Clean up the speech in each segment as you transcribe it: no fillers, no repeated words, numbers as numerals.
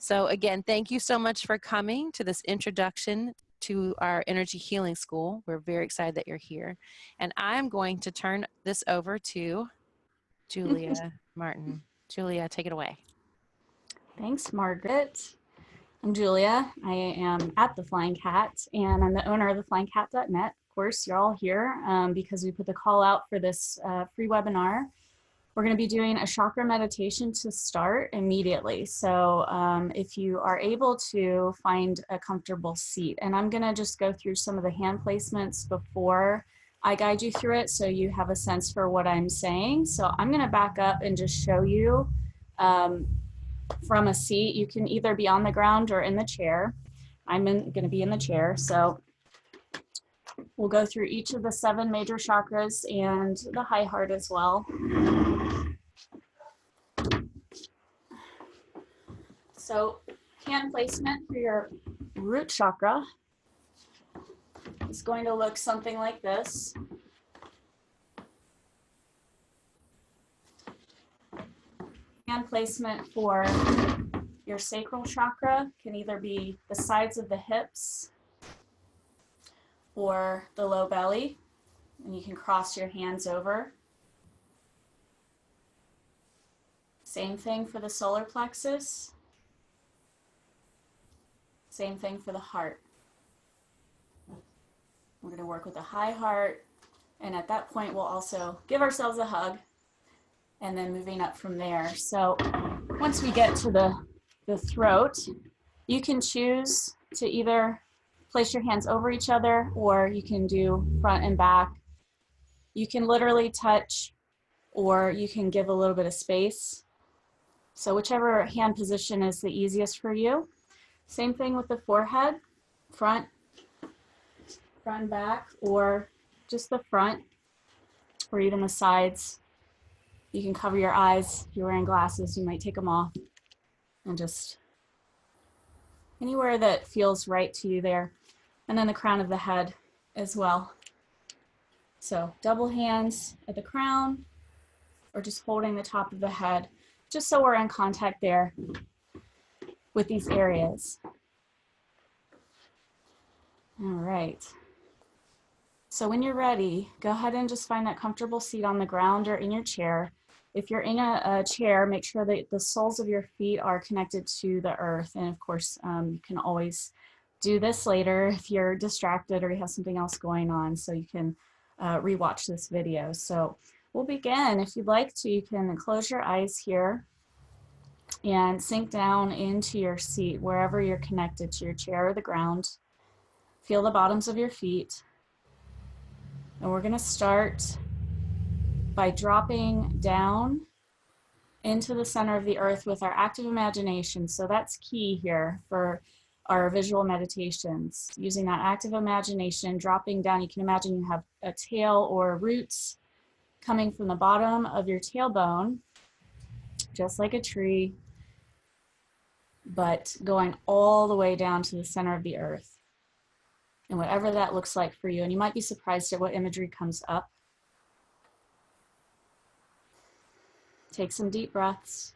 So again, thank you so much for coming to this introduction to our Energy Healing School. We're very excited that you're here. And I'm going to turn this over to Julia Martin. Julia, take it away. Thanks, Margaret. I'm Julia. I am at The Flying Cat, and I'm the owner of theflyingcat.net. Of course, you're all here because we put the call out for this free webinar. We're going to be doing a chakra meditation to start immediately. So if you are able to find a comfortable seat, and I'm going to just go through some of the hand placements before I guide you through it so you have a sense for what I'm saying. So I'm going to back up and just show you from a seat. You can either be on the ground or in the chair. I'm going to be in the chair. So we'll go through each of the 7 major chakras and the high heart as well. So hand placement for your root chakra is going to look something like this. Hand placement for your sacral chakra can either be the sides of the hips or the low belly, and you can cross your hands over. Same thing for the solar plexus. Same thing for the heart. We're going to work with the high heart, and at that point we'll also give ourselves a hug, and then moving up from there. So once we get to the throat, you can choose to either place your hands over each other, or you can do front and back. You can literally touch, or you can give a little bit of space. So whichever hand position is the easiest for you. Same thing with the forehead, front and back, or just the front, or even the sides. You can cover your eyes. If you're wearing glasses, you might take them off, and just anywhere that feels right to you there. And then the crown of the head as well. So double hands at the crown, or just holding the top of the head, just so we're in contact there with these areas. All right. So when you're ready, go ahead and just find that comfortable seat on the ground or in your chair. If you're in a chair, make sure that the soles of your feet are connected to the earth. And of course, you can always do this later if you're distracted or you have something else going on, so you can rewatch this video. So we'll begin. If you'd like to, you can close your eyes here and sink down into your seat, wherever you're connected to your chair or the ground. Feel the bottoms of your feet. And we're going to start by dropping down into the center of the earth with our active imagination. So that's key here for our visual meditations. Using that active imagination, dropping down. You can imagine you have a tail or roots coming from the bottom of your tailbone, just like a tree, but going all the way down to the center of the earth. And whatever that looks like for you. And you might be surprised at what imagery comes up. Take some deep breaths.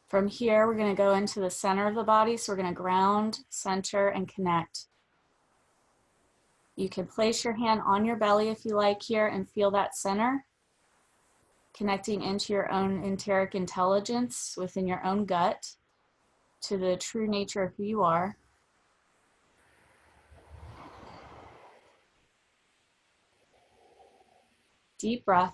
From here, we're going to go into the center of the body. So we're going to ground, center, and connect. You can place your hand on your belly if you like here and feel that center, connecting into your own enteric intelligence within your own gut to the true nature of who you are. Deep breath.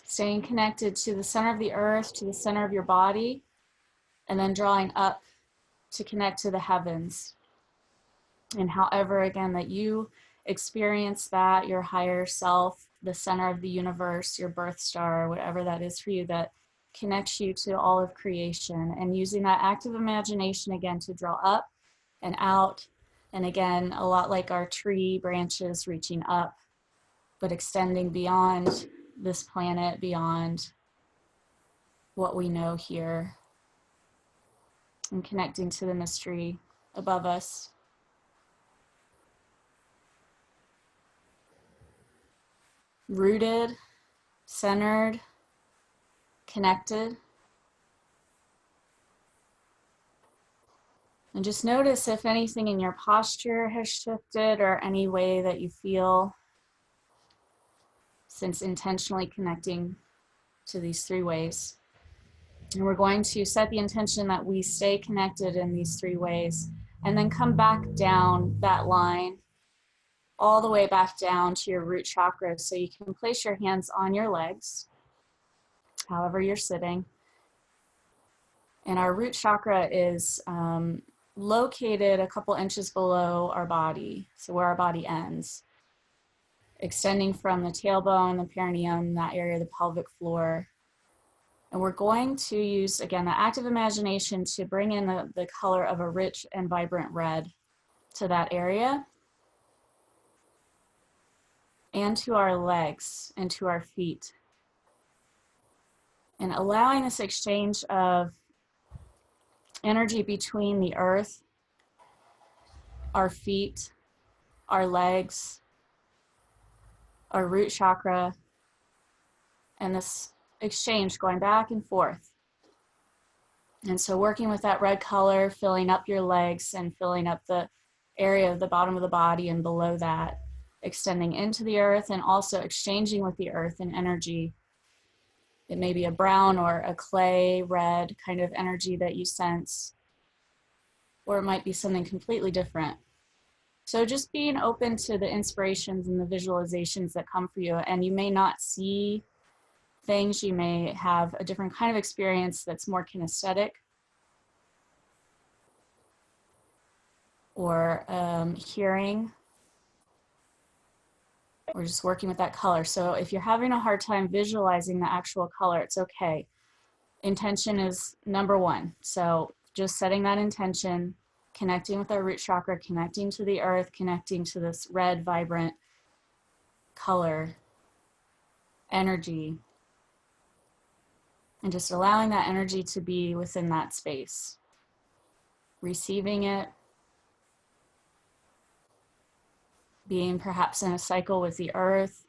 Staying connected to the center of the earth, to the center of your body, and then drawing up to connect to the heavens. And however, again, that you experience that, your higher self, the center of the universe, your birth star, whatever that is for you, that connects you to all of creation. And using that active imagination again to draw up and out. And again, a lot like our tree branches reaching up but extending beyond this planet, beyond what we know here, and connecting to the mystery above us. Rooted, centered, connected. And just notice if anything in your posture has shifted or any way that you feel since intentionally connecting to these 3 ways. And we're going to set the intention that we stay connected in these 3 ways and then come back down that line all the way back down to your root chakra. So you can place your hands on your legs, however you're sitting. And our root chakra is located a couple inches below our body, so where our body ends, extending from the tailbone, the perineum, that area of the pelvic floor. And we're going to use, again, the active imagination to bring in the color of a rich and vibrant red to that area and to our legs and to our feet. And allowing this exchange of energy between the earth, our feet, our legs, our root chakra, and this exchange going back and forth. And so working with that red color, filling up your legs and filling up the area of the bottom of the body and below that, extending into the earth and also exchanging with the earth and energy. It may be a brown or a clay red kind of energy that you sense, or it might be something completely different. So just being open to the inspirations and the visualizations that come for you. And you may not see things, you may have a different kind of experience that's more kinesthetic or hearing, or just working with that color. So if you're having a hard time visualizing the actual color, it's okay. Intention is number 1. So just setting that intention, connecting with our root chakra, connecting to the earth, connecting to this red, vibrant color, energy, and just allowing that energy to be within that space. Receiving it, being perhaps in a cycle with the earth.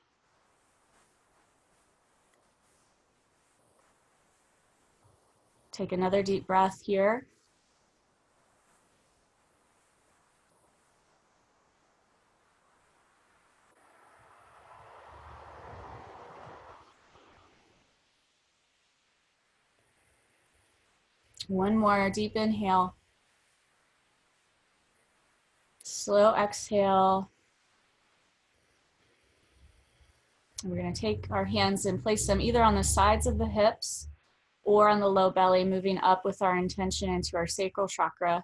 Take another deep breath here. One more deep inhale. Slow exhale. We're going to take our hands and place them either on the sides of the hips or on the low belly, moving up with our intention into our sacral chakra.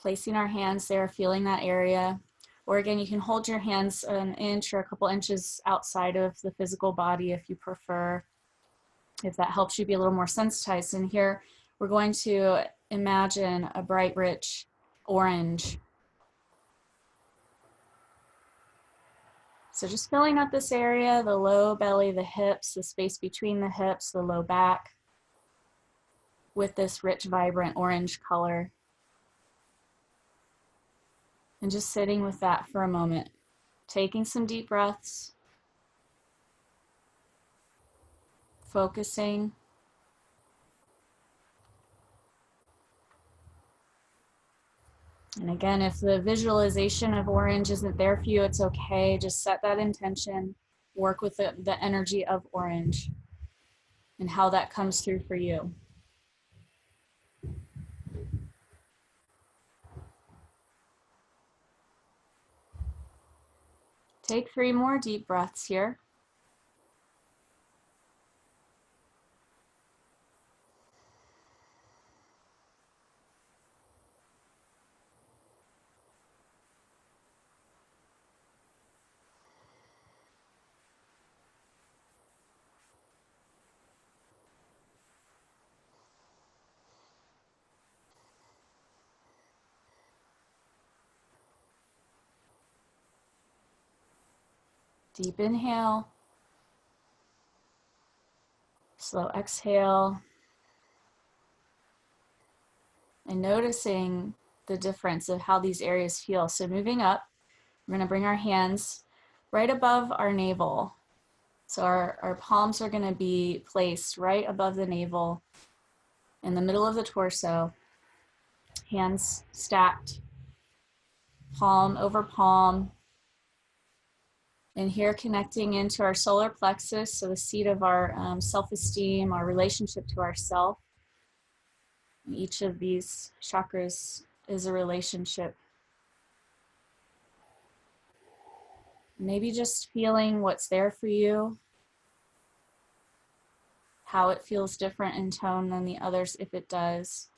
Placing our hands there, feeling that area. Or again, you can hold your hands an inch or a couple inches outside of the physical body if you prefer, if that helps you be a little more sensitized. And here we're going to imagine a bright, rich orange. So just filling up this area, the low belly, the hips, the space between the hips, the low back, with this rich, vibrant orange color. And just sitting with that for a moment, taking some deep breaths, focusing. And again, if the visualization of orange isn't there for you, it's okay. Just set that intention, work with the energy of orange and how that comes through for you. Take 3 more deep breaths here. Deep inhale. Slow exhale. And noticing the difference of how these areas feel. So moving up, we're going to bring our hands right above our navel. So our palms are going to be placed right above the navel in the middle of the torso. Hands stacked, palm over palm. And here connecting into our solar plexus, so the seat of our self-esteem, our relationship to ourself. Each of these chakras is a relationship. Maybe just feeling what's there for you, how it feels different in tone than the others if it does.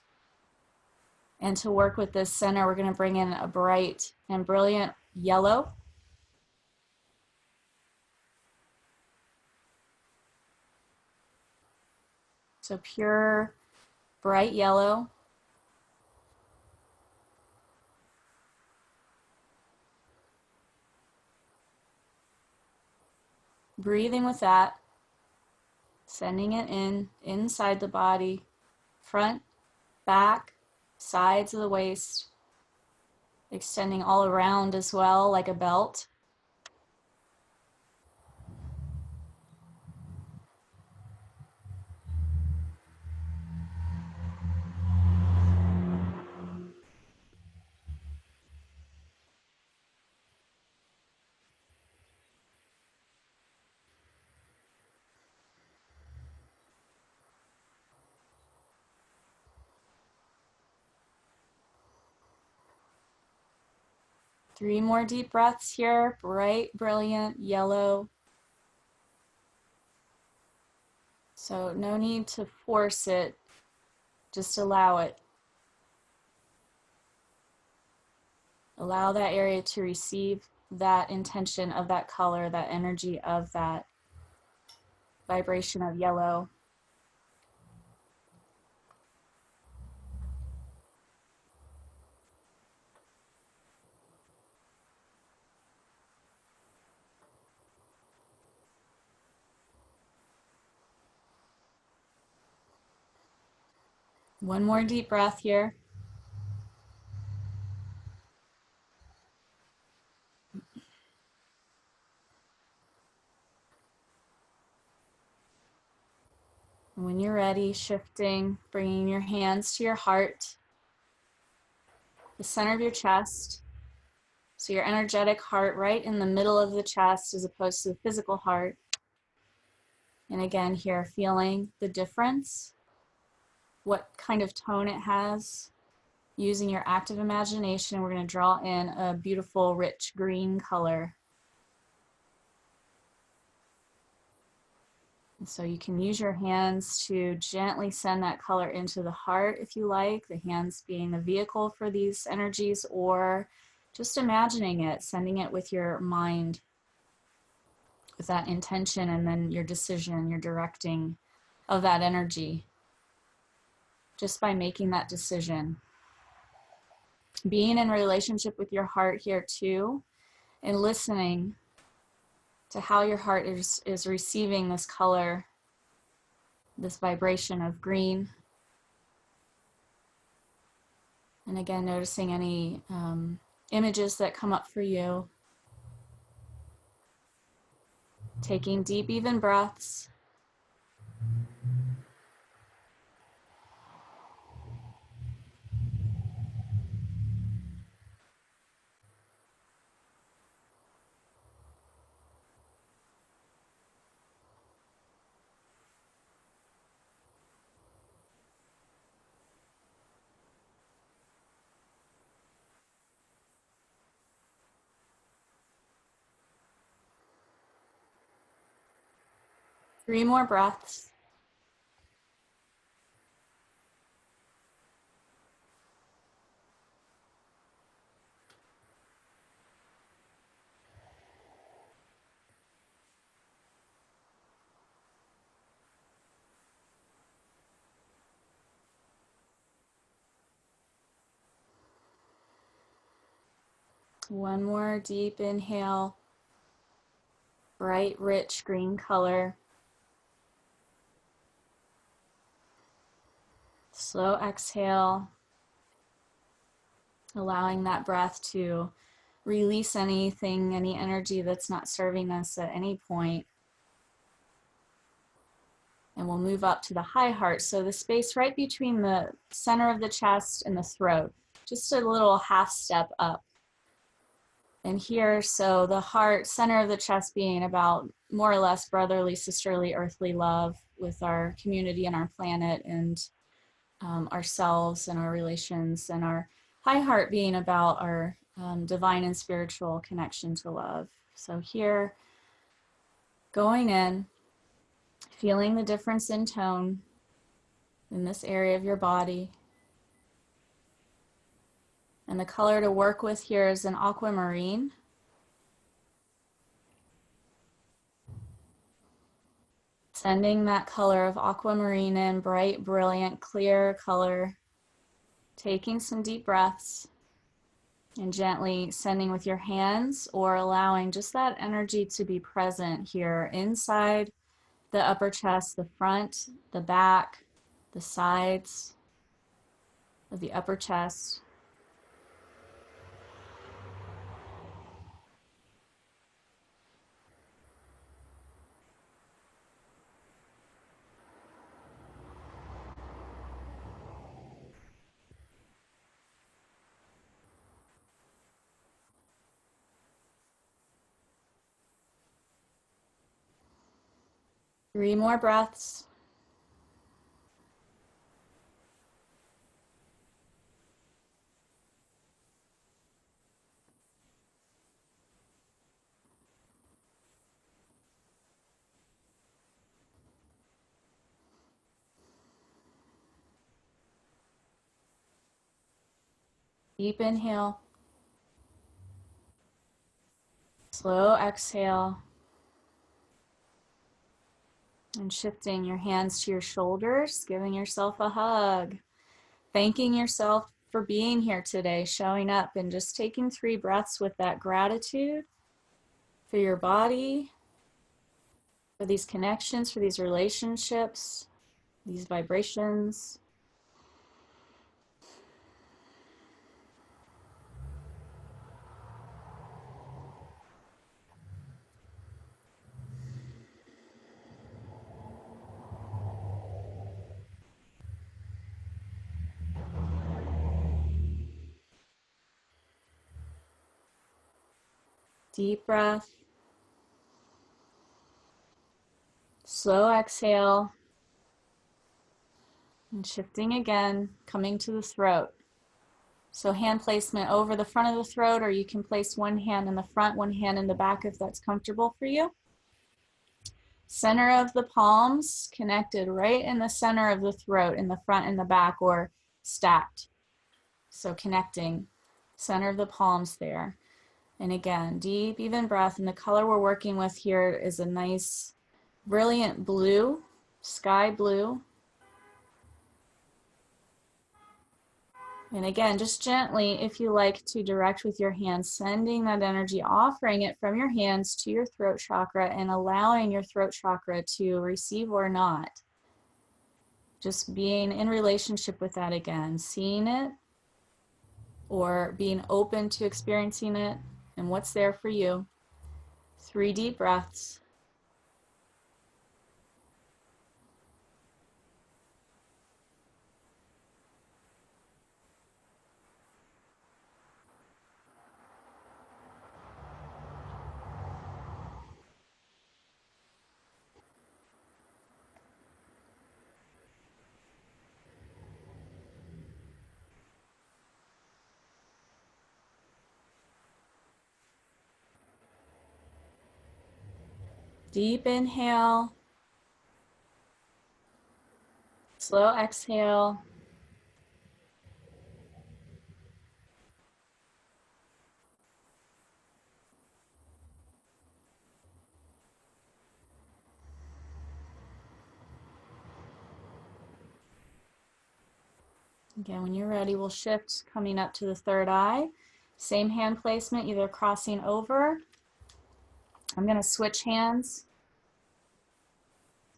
And to work with this center, we're going to bring in a bright and brilliant yellow. So pure, bright yellow. Breathing with that, sending it in, inside the body, front, back, sides of the waist, extending all around as well, like a belt. Three more deep breaths here, bright, brilliant, yellow. So no need to force it, just allow it. Allow that area to receive that intention of that color, that energy of that vibration of yellow. One more deep breath here. When you're ready, shifting, bringing your hands to your heart, the center of your chest. So your energetic heart right in the middle of the chest as opposed to the physical heart. And again, here, feeling the difference, what kind of tone it has. Using your active imagination, we're going to draw in a beautiful, rich green color. And so you can use your hands to gently send that color into the heart if you like, the hands being the vehicle for these energies, or just imagining it, sending it with your mind, with that intention, and then your decision, your directing of that energy, just by making that decision. Being in relationship with your heart here too, and listening to how your heart is receiving this color, this vibration of green. And again, noticing any images that come up for you. Taking deep, even breaths. Three more breaths. One more deep inhale. bright, rich green color. Slow exhale, allowing that breath to release anything, any energy that's not serving us at any point. And we'll move up to the high heart. So the space right between the center of the chest and the throat, just a little half step up. And here, so the heart, center of the chest being about more or less brotherly, sisterly, earthly love with our community and our planet and ourselves and our relations, and our high heart being about our divine and spiritual connection to love. So here, going in, feeling the difference in tone in this area of your body. And the color to work with here is an aquamarine. Sending that color of aquamarine in, bright, brilliant, clear color. Taking some deep breaths and gently sending with your hands, or allowing just that energy to be present here inside the upper chest, the front, the back, the sides of the upper chest. Three more breaths. Deep inhale. Slow exhale. And shifting your hands to your shoulders, giving yourself a hug. Thanking yourself for being here today, showing up, and just taking 3 breaths with that gratitude for your body, for these connections, for these relationships, these vibrations. Deep breath. Slow exhale. And shifting again, coming to the throat. So hand placement over the front of the throat, or you can place one hand in the front, one hand in the back if that's comfortable for you. Center of the palms connected right in the center of the throat, in the front and the back, or stacked. So connecting, center of the palms there. And again, deep, even breath. And the color we're working with here is a nice, brilliant blue, sky blue. And again, just gently, if you like to direct with your hands, sending that energy, offering it from your hands to your throat chakra and allowing your throat chakra to receive or not. Just being in relationship with that again, seeing it or being open to experiencing it and what's there for you. 3 deep breaths. Deep inhale. Slow exhale. Again, when you're ready, we'll shift coming up to the third eye. Same hand placement, either crossing over I'm going to switch hands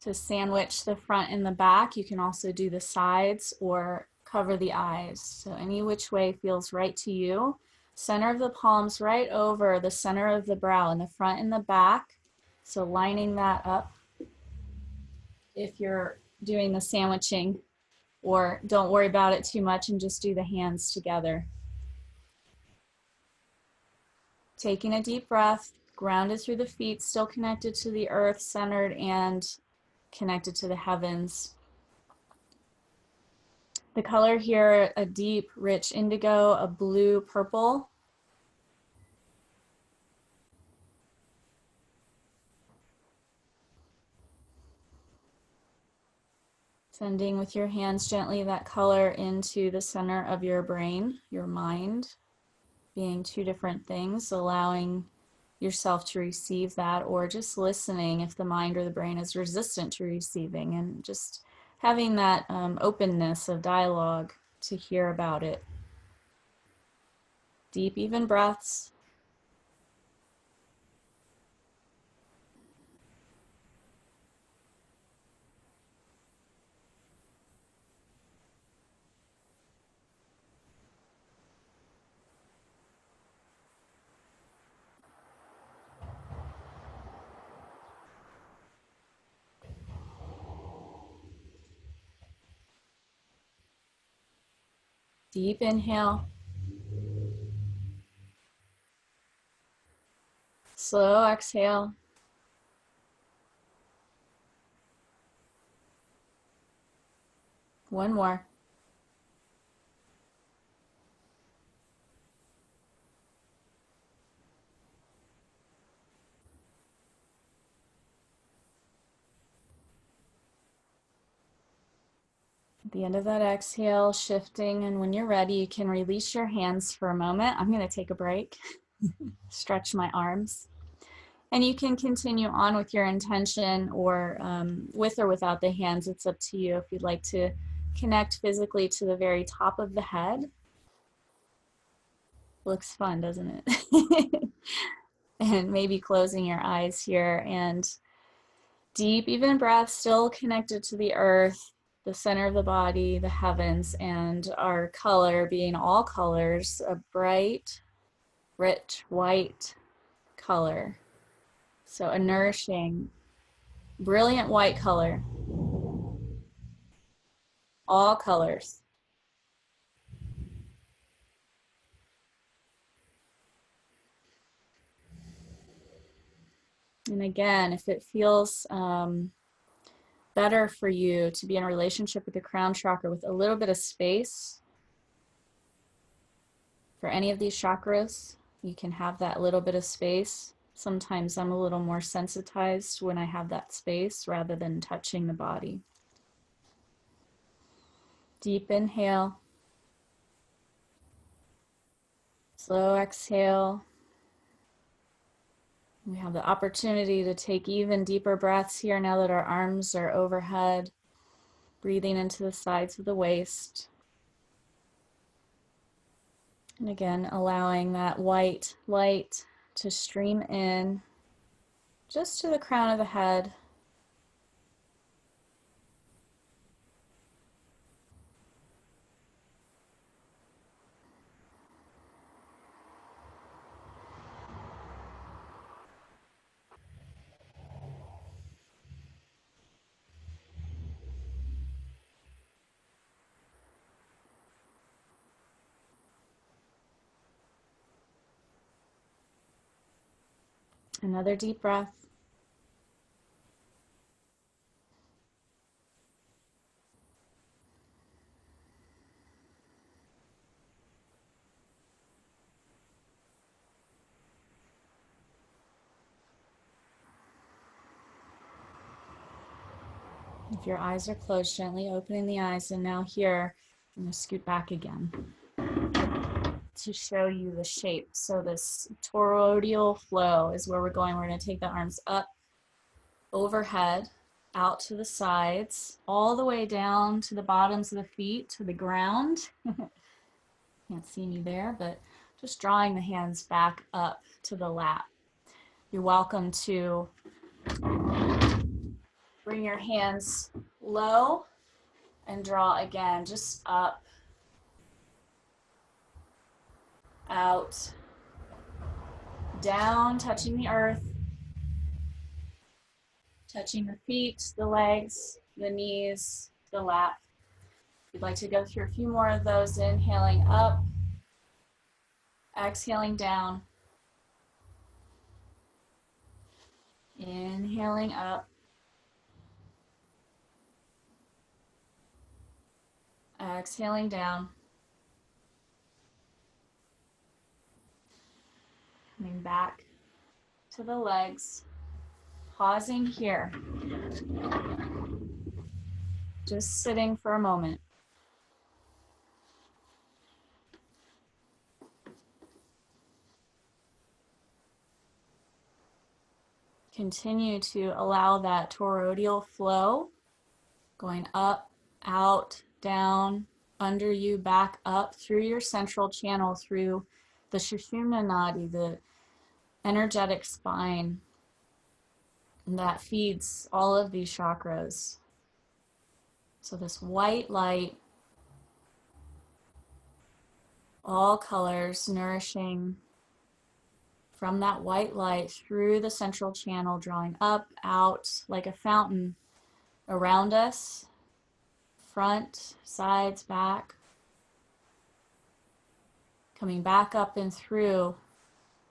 to sandwich the front and the back. You can also do the sides or cover the eyes. So any which way feels right to you. Center of the palms right over the center of the brow in the front and the back. So lining that up if you're doing the sandwiching, or don't worry about it too much and just do the hands together. Taking a deep breath, grounded through the feet, still connected to the earth, centered and connected to the heavens. The color here, a deep, rich indigo, a blue, purple. Sending with your hands gently that color into the center of your brain, your mind, being two different things, allowing yourself to receive that, or just listening if the mind or the brain is resistant to receiving, and just having that openness of dialogue to hear about it. Deep, even breaths. Deep inhale. Slow exhale. One more. At the end of that exhale, shifting, and when you're ready, you can release your hands for a moment. I'm going to take a break, stretch my arms. And you can continue on with your intention, or with or without the hands. It's up to you if you'd like to connect physically to the very top of the head. Looks fun, doesn't it? And maybe closing your eyes here, and deep, even breath, still connected to the earth, the center of the body, the heavens, and our color being all colors, a bright, rich, white color. So a nourishing, brilliant white color. All colors. And again, if it feels better for you to be in a relationship with the crown chakra with a little bit of space for any of these chakras, you can have that little bit of space. Sometimes I'm a little more sensitized when I have that space rather than touching the body. Deep inhale. Slow exhale. We have the opportunity to take even deeper breaths here now that our arms are overhead, breathing into the sides of the waist. And again, allowing that white light to stream in just to the crown of the head. Another deep breath. If your eyes are closed, gently opening the eyes, and now here, I'm going to scoot back again to show you the shape. So this toroidal flow is where we're going. We're going to take the arms up, overhead, out to the sides, all the way down to the bottoms of the feet, to the ground. Can't see me there, but just drawing the hands back up to the lap. You're welcome to bring your hands low and draw again, just up, out, down, touching the earth, touching the feet, the legs, the knees, the lap. If you'd like to go through a few more of those, inhaling up, exhaling down, inhaling up, exhaling down, coming back to the legs, pausing here, just sitting for a moment. Continue to allow that toroidal flow going up, out, down, under you, back up through your central channel, through the Sushumna Nadi, the energetic spine that feeds all of these chakras. So this white light, all colors, nourishing from that white light through the central channel, drawing up, out like a fountain around us, front, sides, back, coming back up and through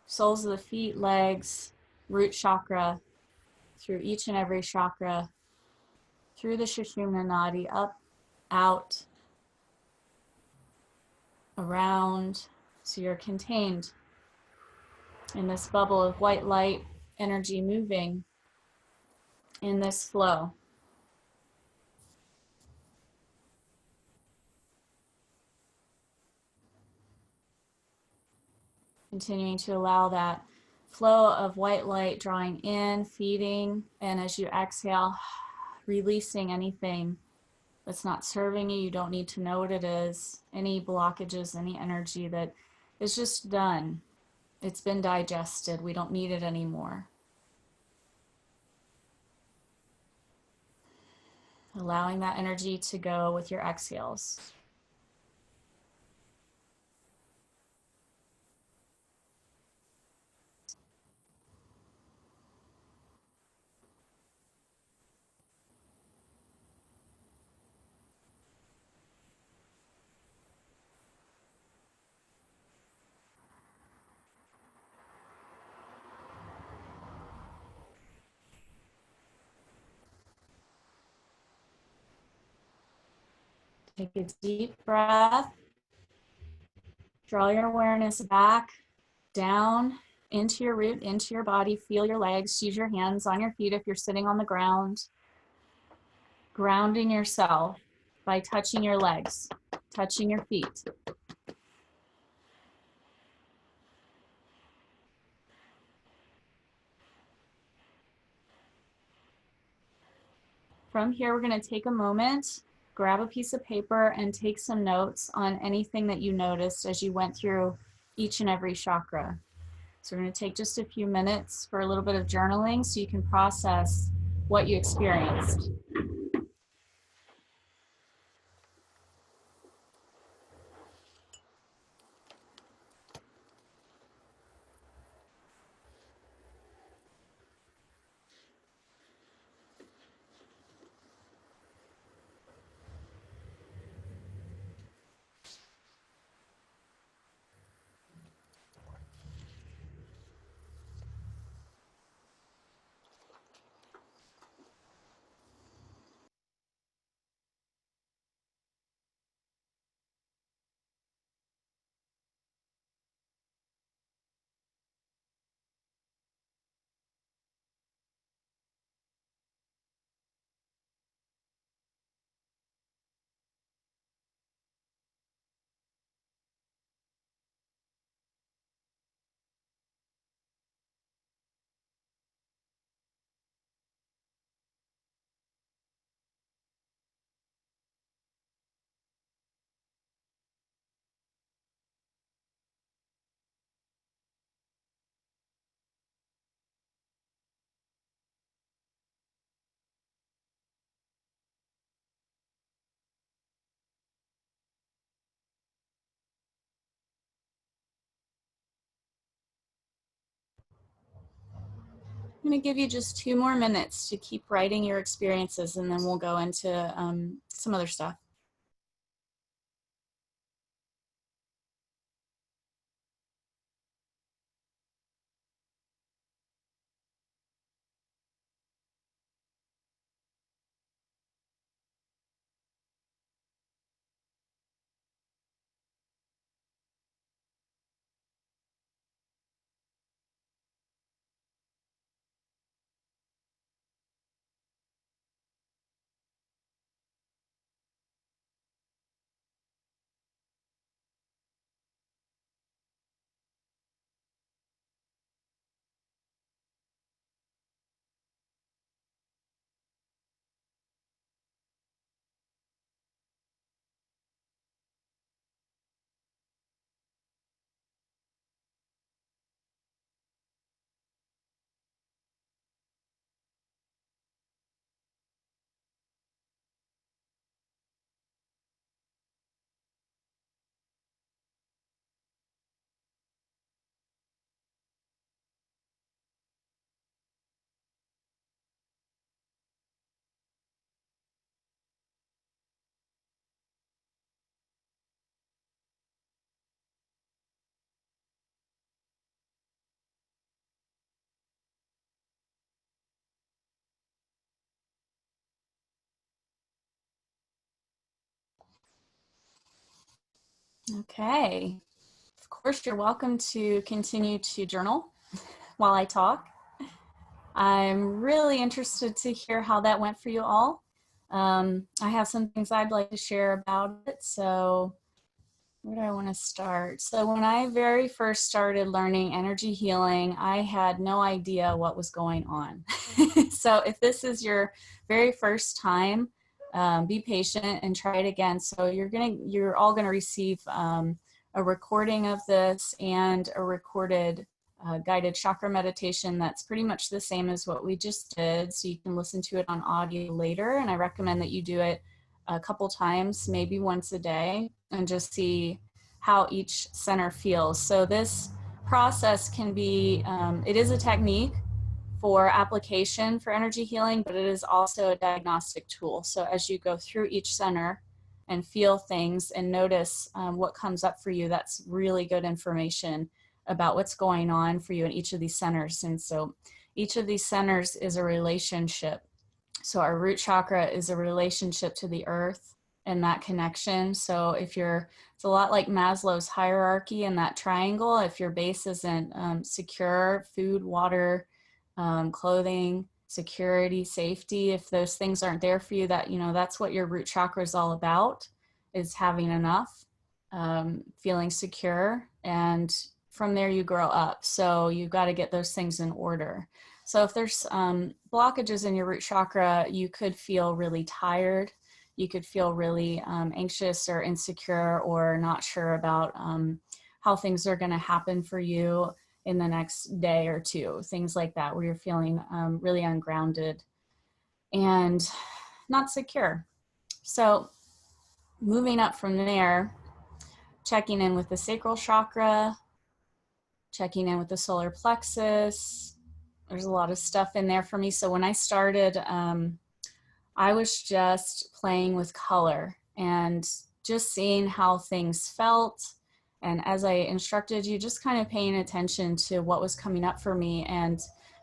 soles of the feet, legs, root chakra, through each and every chakra, through the Sushumna Nadi, up, out, around, so you're contained in this bubble of white light energy moving in this flow. Continuing to allow that flow of white light drawing in, feeding, and as you exhale, releasing anything that's not serving you. You don't need to know what it is, any blockages, any energy that is just done. It's been digested. We don't need it anymore. Allowing that energy to go with your exhales. Take a deep breath. Draw your awareness back, down, into your root, into your body. Feel your legs. Use your hands on your feet if you're sitting on the ground. Grounding yourself by touching your legs, touching your feet. From here, we're going to take a moment, grab a piece of paper, and take some notes on anything that you noticed as you went through each and every chakra. So we're going to take just a few minutes for a little bit of journaling so you can process what you experienced. I'm going to give you just 2 more minutes to keep writing your experiences, and then we'll go into some other stuff. Okay. Of course, you're welcome to continue to journal while I talk. I'm really interested to hear how that went for you all. I have some things I'd like to share about it. So where do I want to start? So when I very first started learning energy healing, I had no idea what was going on. So if this is your very first time, be patient and try it again. So you're all gonna receive a recording of this and a recorded guided chakra meditation that's pretty much the same as what we just did. So you can listen to it on audio later. And I recommend that you do it a couple times, maybe once a day, and just see how each center feels. So this process can be, it is a technique for application for energy healing, but it is also a diagnostic tool. So as you go through each center and feel things and notice what comes up for you, that's really good information about what's going on for you in each of these centers. And so each of these centers is a relationship. So our root chakra is a relationship to the earth and that connection. So it's a lot like Maslow's hierarchy and that triangle. If your base isn't secure, food, water, clothing, security, safety, if those things aren't there for you, that's what your root chakra is all about, is having enough, feeling secure, and from there you grow up. So you've got to get those things in order. So if there's blockages in your root chakra, you could feel really tired. You could feel really anxious or insecure or not sure about how things are going to happen for you in the next day or two, things like that, where you're feeling really ungrounded and not secure. So moving up from there, checking in with the sacral chakra, checking in with the solar plexus. There's a lot of stuff in there for me. So when I started, I was just playing with color and just seeing how things felt. And as I instructed you, just kind of paying attention to what was coming up for me. And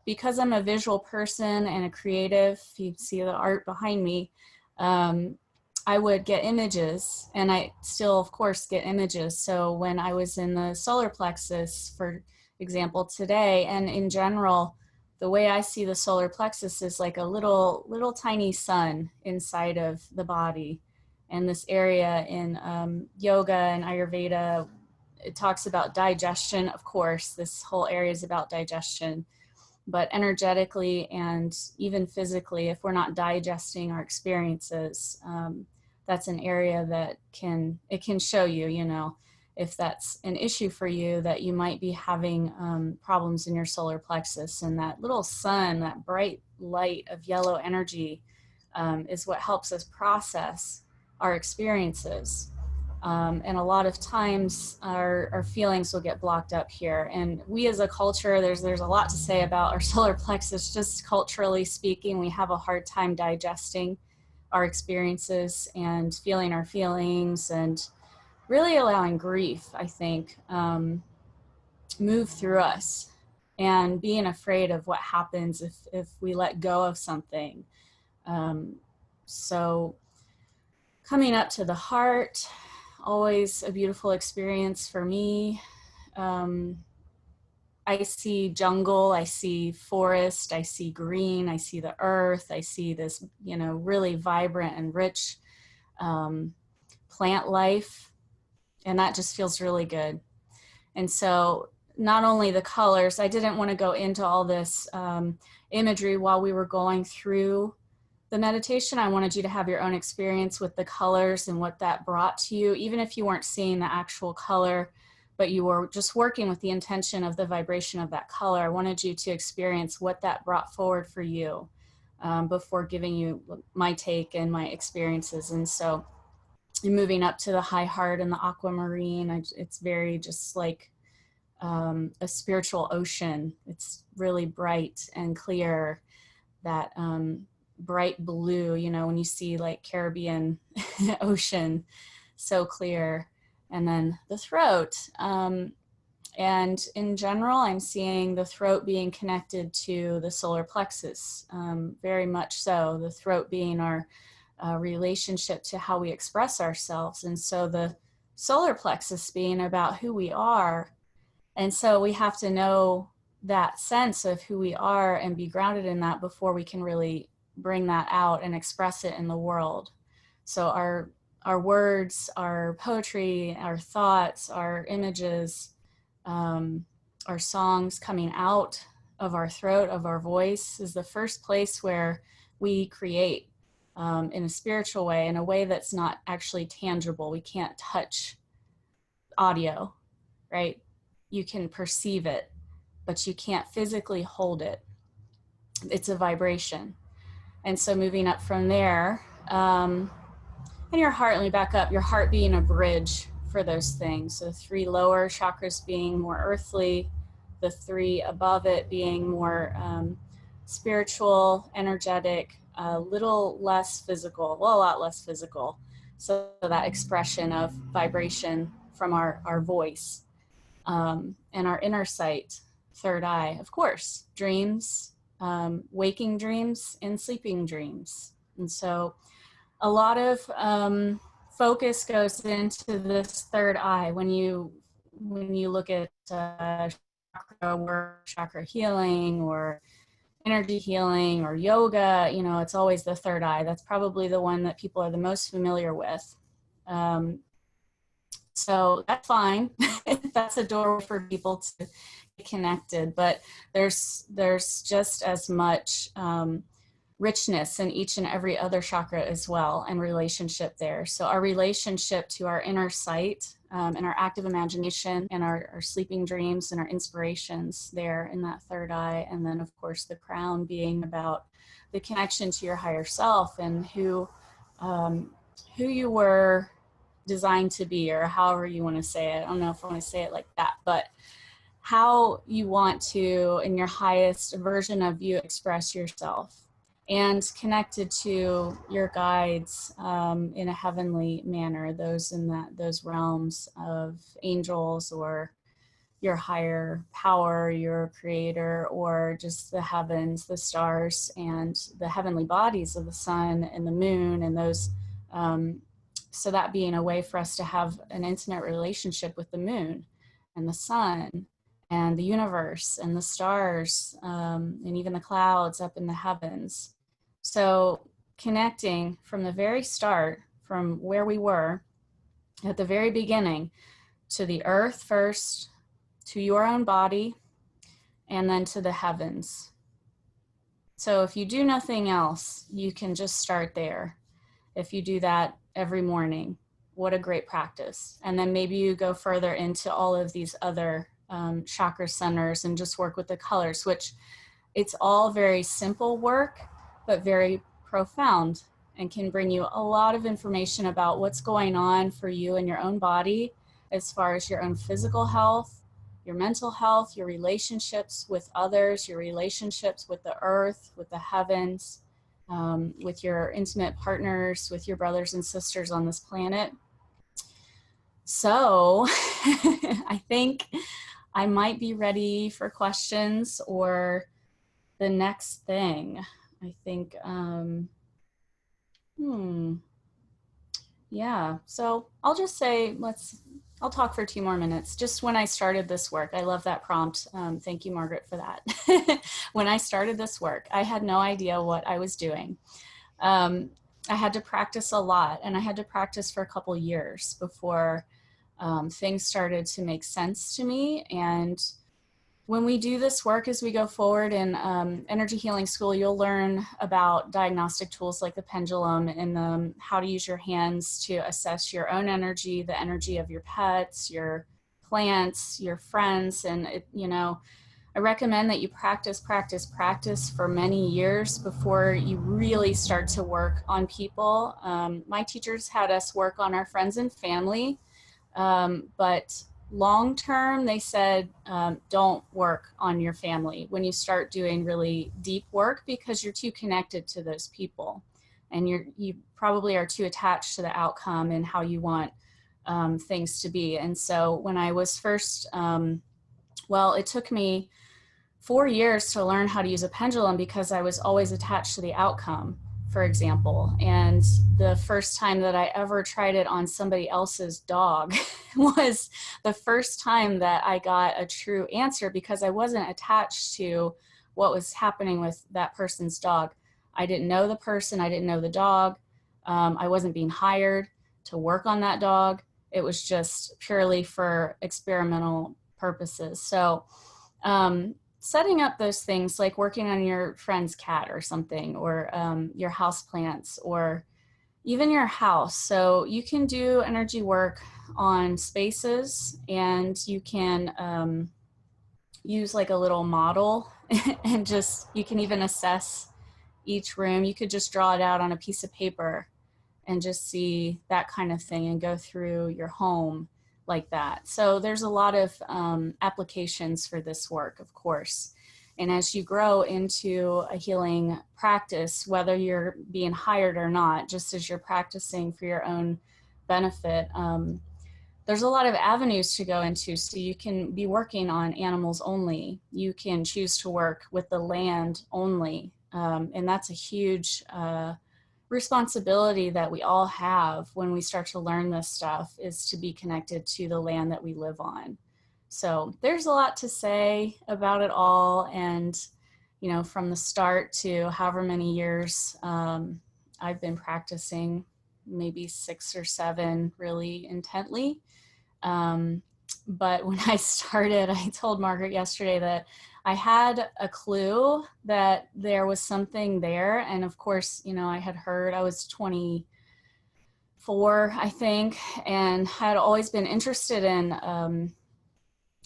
because I'm a visual person and a creative, if you see the art behind me, I would get images, and I still, of course, get images. So when I was in the solar plexus, for example, today, and in general, the way I see the solar plexus is like a little tiny sun inside of the body. And this area in yoga and Ayurveda, it talks about digestion. Of course, this whole area is about digestion, but energetically and even physically, if we're not digesting our experiences, that's an area that can show you, if that's an issue for you, that you might be having problems in your solar plexus. And that little sun, that bright light of yellow energy, is what helps us process our experiences. And a lot of times our feelings will get blocked up here. And we as a culture, there's a lot to say about our solar plexus, just culturally speaking. We have a hard time digesting our experiences and feeling our feelings, and really allowing grief, I think, move through us, and being afraid of what happens if we let go of something. So coming up to the heart, always a beautiful experience for me. I see jungle, I see forest, I see green, I see the earth, I see this, really vibrant and rich plant life, and that just feels really good. And so not only the colors, I didn't want to go into all this imagery while we were going through the meditation. I wanted you to have your own experience with the colors and what that brought to you, even if you weren't seeing the actual color, but you were just working with the intention of the vibration of that color. I wanted you to experience what that brought forward for you before giving you my take and my experiences. And so moving up to the high heart and the aquamarine, it's very just like a spiritual ocean. It's really bright and clear, that bright blue, when you see like Caribbean ocean, so clear. And then the throat. And in general, I'm seeing the throat being connected to the solar plexus, very much so, the throat being our relationship to how we express ourselves. And so the solar plexus being about who we are. And so we have to know that sense of who we are and be grounded in that before we can really bring that out and express it in the world. So our words, our poetry, our thoughts, our images, our songs coming out of our throat, of our voice, is the first place where we create in a spiritual way, in a way that's not actually tangible. We can't touch audio, right? You can perceive it, but you can't physically hold it. It's a vibration. And so moving up from there, and your heart, let me back up, your heart being a bridge for those things. So 3 lower chakras being more earthly, the 3 above it being more spiritual, energetic, a little less physical, well, a lot less physical. So that expression of vibration from our voice, and our inner sight, third eye, of course, dreams, waking dreams and sleeping dreams. And so a lot of focus goes into this third eye. When you look at chakra work, chakra healing, or energy healing, or yoga, it's always the third eye. That's probably the one that people are the most familiar with. So that's fine. That's a door for people to get connected, but there's just as much richness in each and every other chakra as well, and relationship there. So our relationship to our inner sight, and our active imagination, and our sleeping dreams, and our inspirations there in that third eye. And then of course the crown being about the connection to your higher self, and who you were designed to be, or however you want to say it. I don't know if I want to say it like that, but how you want to, in your highest version of you, express yourself, and connected to your guides in a heavenly manner, those in those realms of angels, or your higher power, your creator, or just the heavens, the stars, and the heavenly bodies of the sun and the moon, and those. So that being a way for us to have an intimate relationship with the moon and the sun and the universe and the stars, and even the clouds up in the heavens. So connecting from the very start, from where we were at the very beginning, to the earth first, to your own body, and then to the heavens. So if you do nothing else, you can just start there. If you do that every morning, what a great practice. And then maybe you go further into all of these other chakra centers and just work with the colors, which it's all very simple work, but very profound and can bring you a lot of information about what's going on for you in your own body, as far as your own physical health, your mental health, your relationships with others, your relationships with the earth, with the heavens, with your intimate partners, with your brothers and sisters on this planet. So I think I might be ready for questions or the next thing. I think, yeah. So I'll just say, I'll talk for 2 more minutes. Just when I started this work, I love that prompt. Thank you, Margaret, for that. When I started this work, I had no idea what I was doing. I had to practice a lot, and I had to practice for a couple years before things started to make sense to me. And when we do this work as we go forward in energy healing school, you'll learn about diagnostic tools like the pendulum and how to use your hands to assess your own energy, the energy of your pets, your plants, your friends. And, I recommend that you practice for many years before you really start to work on people. My teachers had us work on our friends and family, but long term, they said, don't work on your family when you start doing really deep work, because you're too connected to those people, and you probably are too attached to the outcome and how you want things to be. And so when I was first, it took me 4 years to learn how to use a pendulum because I was always attached to the outcome, for example. And the first time that I ever tried it on somebody else's dog was the first time that I got a true answer, because I wasn't attached to what was happening with that person's dog. I didn't know the person, I didn't know the dog. I wasn't being hired to work on that dog. It was just purely for experimental purposes. So, setting up those things like working on your friend's cat or something, or your house plants, or even your house. So you can do energy work on spaces, and you can use like a little model and you can even assess each room. You could just draw it out on a piece of paper and just see that kind of thing and go through your home like that. So there's a lot of applications for this work, of course. And as you grow into a healing practice, whether you're being hired or not, just as you're practicing for your own benefit, there's a lot of avenues to go into. So you can be working on animals only. You can choose to work with the land only. And that's a huge responsibility that we all have when we start to learn this stuff, is to be connected to the land that we live on. So there's a lot to say about it all. And, from the start to however many years I've been practicing, maybe 6 or 7 really intently. But when I started, I told Margaret yesterday that I had a clue that there was something there. And of course, I had heard, I was 24, I think, and had always been interested in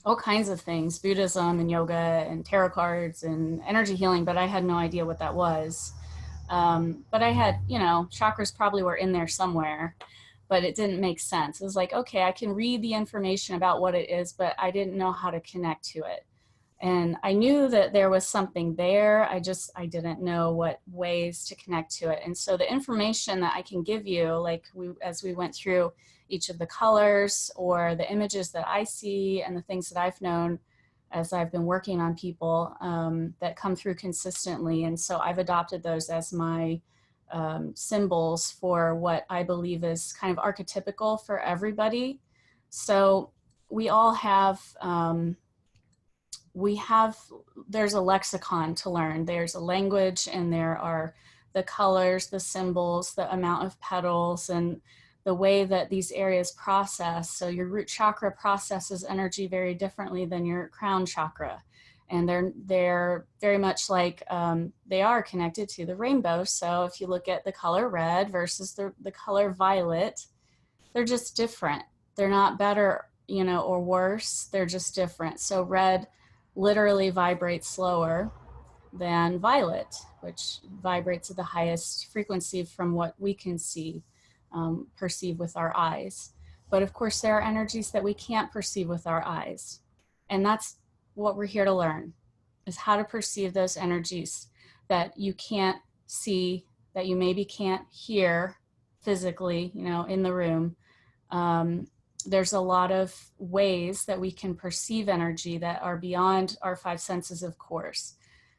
all kinds of things, Buddhism and yoga and tarot cards and energy healing, but I had no idea what that was. But I had, chakras probably were in there somewhere, but it didn't make sense. It was like, okay, I can read the information about what it is, but I didn't know how to connect to it. And I knew that there was something there. I didn't know what ways to connect to it. And so the information that I can give you, like as we went through each of the colors or the images that I see and the things that I've known as I've been working on people that come through consistently. And so I've adopted those as my symbols for what I believe is kind of archetypical for everybody. So we all have, there's a lexicon to learn. There's a language, and there are the colors, the symbols, the amount of petals, and the way that these areas process. So your root chakra processes energy very differently than your crown chakra. And they're very much like, they are connected to the rainbow. So if you look at the color red versus the color violet, they're just different. They're not better, or worse. They're just different. So red literally vibrates slower. than violet, which vibrates at the highest frequency from what we can see, perceive with our eyes. But of course, there are energies that we can't perceive with our eyes. And that's what we're here to learn, is how to perceive those energies that you can't see, that you maybe can't hear physically, in the room. There's a lot of ways that we can perceive energy that are beyond our five senses, of course.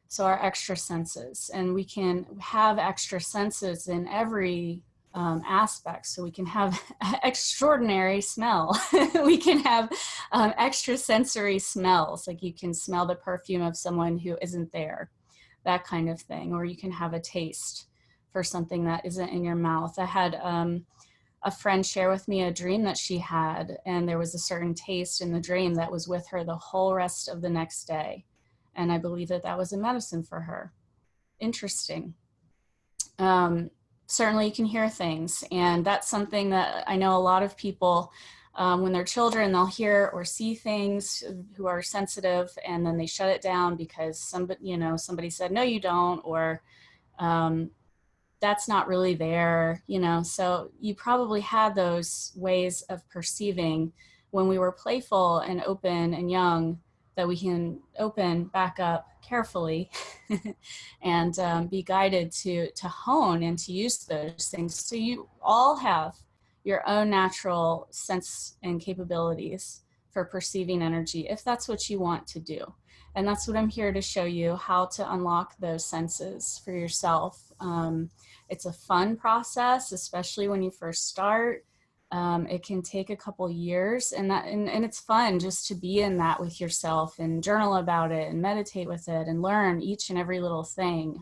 So our extra senses, and we can have extra senses in every aspect. So we can have extraordinary smell. We can have extra sensory smells, like you can smell the perfume of someone who isn't there, that kind of thing. Or you can have a taste for something that isn't in your mouth. I had a friend share with me a dream that she had, and there was a certain taste in the dream that was with her the whole rest of the next day. And I believe that that was a medicine for her. Interesting. Certainly you can hear things, and that's something that I know a lot of people, when they're children, they'll hear or see things, who are sensitive, and then they shut it down because somebody said, no, you don't, or that's not really there, so you probably had those ways of perceiving when we were playful and open and young, that we can open back up carefully and be guided to hone and to use those things. So you all have your own natural sense and capabilities for perceiving energy, if that's what you want to do. And that's what I'm here to show you, how to unlock those senses for yourself. It's a fun process, especially when you first start. It can take a couple years, and it's fun just to be in that with yourself and journal about it and meditate with it and learn each and every little thing.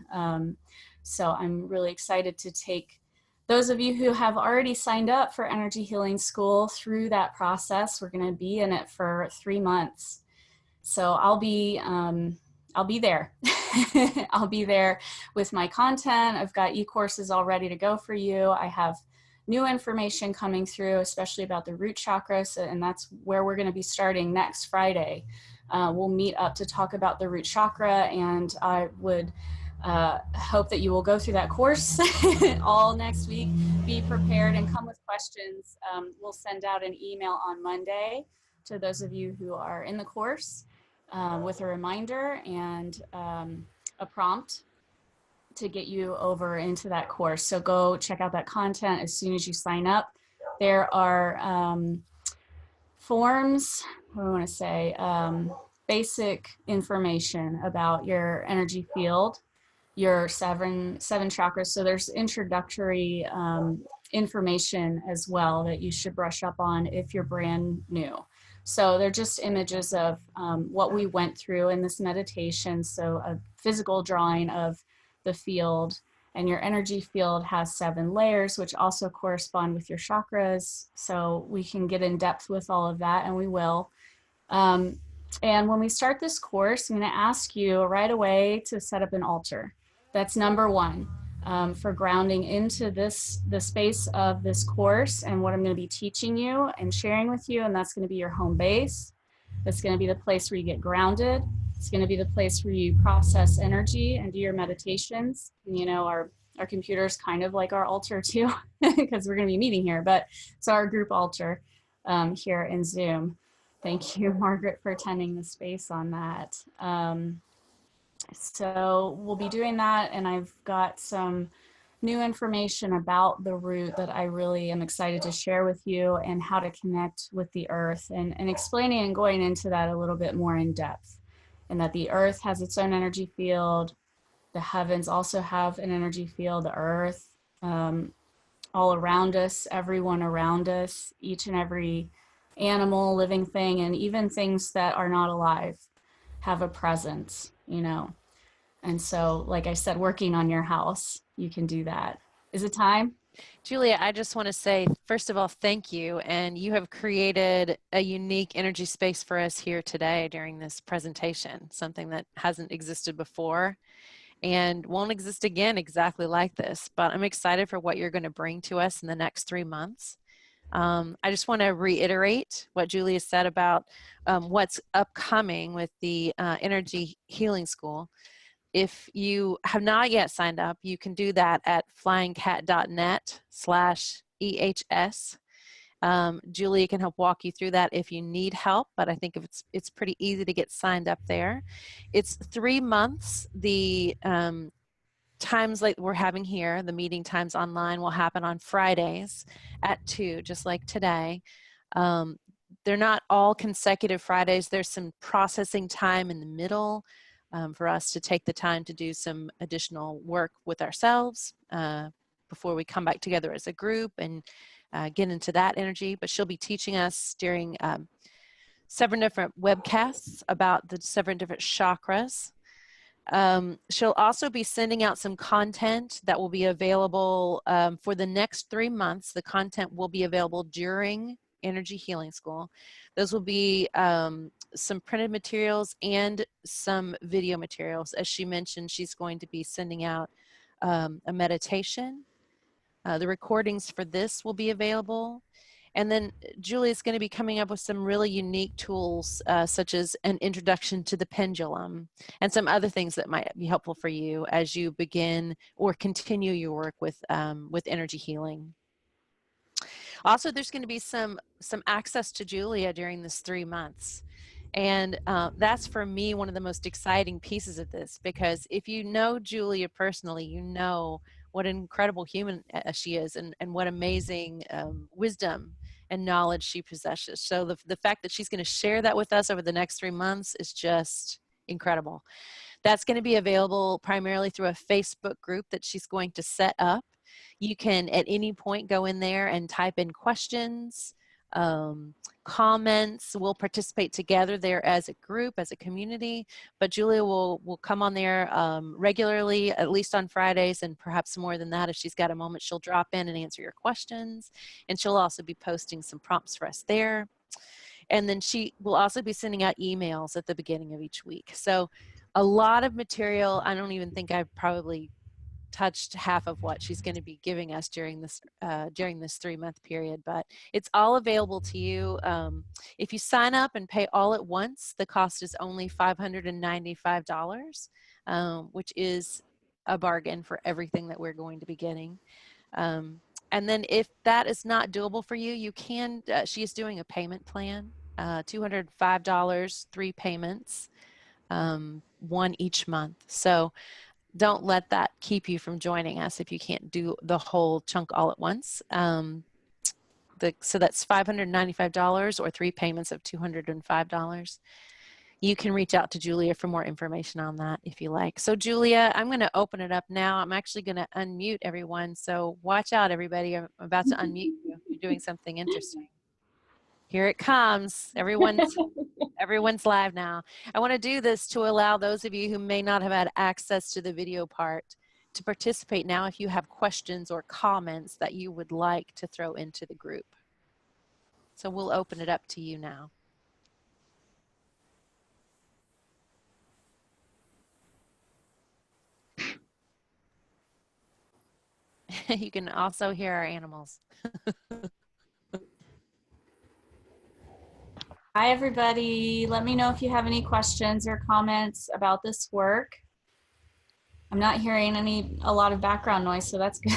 So I'm really excited to take those of you who have already signed up for Energy Healing School through that process. We're going to be in it for 3 months. So I'll be there. I'll be there with my content. I've got e-courses all ready to go for you. I have new information coming through, especially about the root chakras, and that's where we're going to be starting next Friday. We'll meet up to talk about the root chakra, and I would hope that you will go through that course all next week. Be prepared and come with questions. We'll send out an email on Monday to those of you who are in the course with a reminder and a prompt to get you over into that course. So go check out that content as soon as you sign up. There are forms, what do I want to say, basic information about your energy field, your seven chakras. So there's introductory information as well that you should brush up on if you're brand new. So they're just images of what we went through in this meditation. So a physical drawing of the field, and your energy field has 7 layers, which also correspond with your chakras. So we can get in depth with all of that, and we will. And when we start this course, I'm going to ask you right away to set up an altar. That's number 1 for grounding into the space of this course and what I'm going to be teaching you and sharing with you. And that's going to be your home base. That's going to be the place where you get grounded. It's going to be the place where you process energy and do your meditations. And, our computer is kind of like our altar too, because we're going to be meeting here. But it's our group altar here in Zoom. Thank you, Margaret, for attending the space on that. So we'll be doing that, and I've got some new information about the root that I really am excited to share with you, and how to connect with the earth, and explaining and going into that a little bit more in depth, and that the earth has its own energy field. The heavens also have an energy field, the earth, all around us, everyone around us, each and every animal, living thing, and even things that are not alive have a presence, And so, like I said, working on your house, you can do that. Is it time? Julia, I just want to say, first of all, thank you. And you have created a unique energy space for us here today during this presentation, something that hasn't existed before and won't exist again exactly like this. But I'm excited for what you're going to bring to us in the next 3 months. I just want to reiterate what Julia said about what's upcoming with the Energy Healing School. If you have not yet signed up, you can do that at flyingcat.net/EHS. Julia can help walk you through that if you need help, but I think if it's pretty easy to get signed up there. It's 3 months. The times like we're having here, the meeting times online will happen on Fridays at 2, just like today. They're not all consecutive Fridays. There's some processing time in the middle for us to take the time to do some additional work with ourselves before we come back together as a group and get into that energy. But she'll be teaching us during 7 different webcasts about the 7 different chakras. She'll also be sending out some content that will be available for the next 3 months. The content will be available during Energy Healing School. Those will be some printed materials and some video materials. As she mentioned, she's going to be sending out a meditation. The recordings for this will be available. And then Julia's going to be coming up with some really unique tools, such as an introduction to the pendulum and some other things that might be helpful for you as you begin or continue your work with energy healing. Also, there's going to be some access to Julia during this 3 months. And that's, for me, one of the most exciting pieces of this, because if you know Julia personally, you know what an incredible human she is, and what amazing wisdom and knowledge she possesses. So the fact that she's going to share that with us over the next 3 months is just incredible. That's going to be available primarily through a Facebook group that she's going to set up. You can at any point go in there and type in questions, comments. We'll participate together there as a group, as a community, but Julia will come on there regularly, at least on Fridays, and perhaps more than that. If she's got a moment, she'll drop in and answer your questions, and she'll also be posting some prompts for us there. And then she will also be sending out emails at the beginning of each week. So a lot of material. I don't even think I've probably touched half of what she's going to be giving us during this 3-month period, but it's all available to you. If you sign up and pay all at once, the cost is only $595, which is a bargain for everything that we're going to be getting. And then if that is not doable for you, you can, she is doing a payment plan, $205, 3 payments, 1 each month. So don't let that keep you from joining us if you can't do the whole chunk all at once. So that's $595 or 3 payments of $205. You can reach out to Julia for more information on that if you like. So Julia, I'm going to open it up now. I'm actually going to unmute everyone. So watch out, everybody. I'm about to unmute you. You're doing something interesting. Here it comes. Everyone's live now. I want to do this to allow those of you who may not have had access to the video part to participate now if you have questions or comments that you would like to throw into the group. So we'll open it up to you now. You can also hear our animals. Hi, everybody. Let me know if you have any questions or comments about this work. I'm not hearing a lot of background noise, so that's good.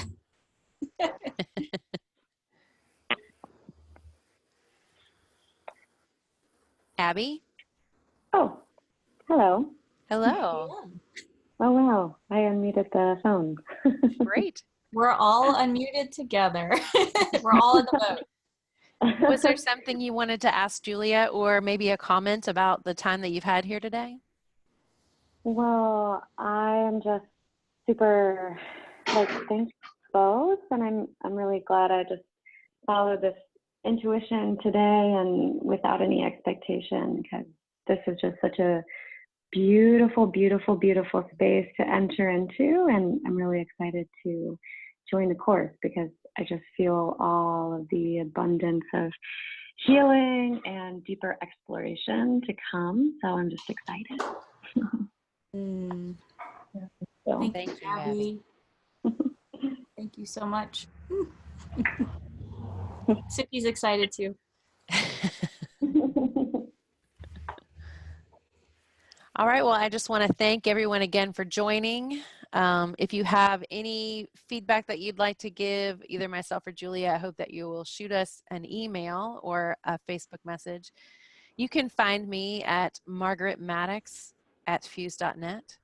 Abby? Oh, hello. Hello. Oh, wow. I unmuted the phone. Great. We're all unmuted together. We're all in the boat. Was there something you wanted to ask Julia, or maybe a comment about the time that you've had here today? Well, I am just super thankful, and I'm really glad I just followed this intuition today and without any expectation, because this is just such a beautiful, beautiful, beautiful space to enter into, and I'm really excited to join the course because I just feel all of the abundance of healing and deeper exploration to come. So I'm just excited. So, Thank you, Abby. Thank you so much. Suki's excited too. All right. Well, I just want to thank everyone again for joining. If you have any feedback that you'd like to give, either myself or Julia, I hope that you will shoot us an email or a Facebook message. You can find me at margaretmaddox@fuse.net,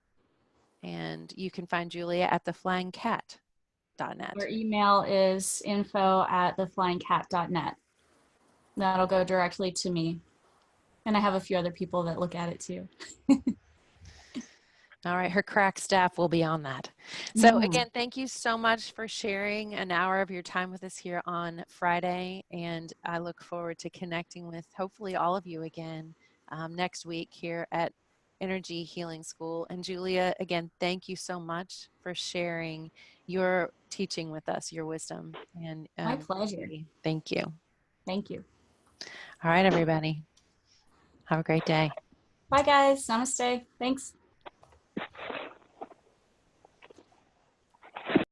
and you can find Julia at theflyingcat.net. Our email is info@theflyingcat.net. That'll go directly to me. And I have a few other people that look at it too. All right, her crack staff will be on that. So again, thank you so much for sharing an hour of your time with us here on Friday, and I look forward to connecting with hopefully all of you again next week here at Energy Healing School. And Julia, again, thank you so much for sharing your teaching with us, your wisdom. And My pleasure. Thank you. Thank you. All right, everybody. Have a great day. Bye, guys. Namaste. Thanks.